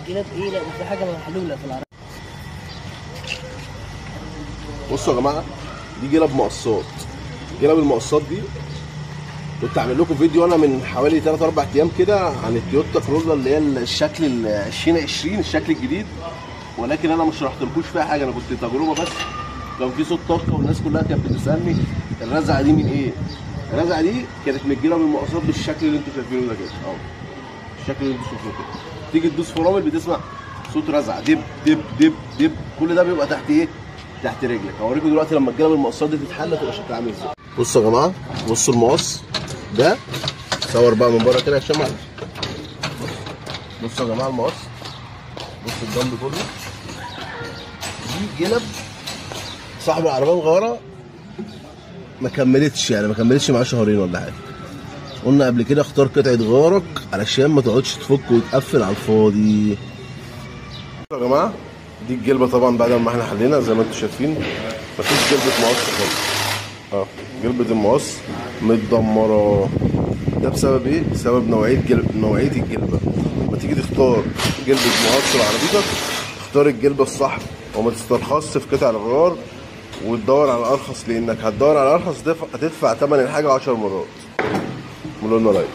جلب ايه؟ لا في حاجه محلوله في العربيه. بصوا يا جماعه، دي جلب مقصات. جلب المقصات دي كنت عامل لكم فيديو انا من حوالي 3 4 ايام كده عن التويوتا كرولا اللي هي الشكل ال 2020 الشكل الجديد، ولكن انا ما شرحتلكوش فيها حاجه، انا كنت تجربه بس. كان في صوت طاقه والناس كلها كانت بتسالني الرزعه دي من ايه؟ الرزعه دي كانت من الجلب المقصات بالشكل اللي انتوا شايفينه ده كده اهو. الشكل اللي انتوا شايفينه كده، تيجي تدوس فرامل بتسمع صوت رزعه دب دب دب دب، كل ده بيبقى تحت ايه؟ تحت رجلك. هوريكم دلوقتي لما الجلب المقصات دي تتحل تبقى شكلها عامل ازاي. بصوا يا جماعه، بصوا المقص ده، صور بقى من بره كده عشان معلش. بصوا يا جماعه المقص، بصوا الجنب كله. دي جلب صاحب العربيه مغيره ما كملتش، يعني ما كملتش معاه شهرين ولا حاجه. قلنا قبل كده اختار قطعه غيارك علشان ما تقعدش تفك وتقفل على الفاضي. يا جماعه دي الجلبه طبعا بعد ما احنا حلينا زي ما انتم شايفين مفيش جلبه مقص خالص. جلبه المقص متدمره. ده بسبب ايه؟ بسبب نوعيه الجلبه. لما تيجي تختار جلبه مقص لعربيتك اختار الجلبه الصح وما تسترخصش في قطع الغيار وتدور على الارخص، لانك هتدور على الارخص هتدفع ثمن الحاجه 10 مرات. ملونا لايك.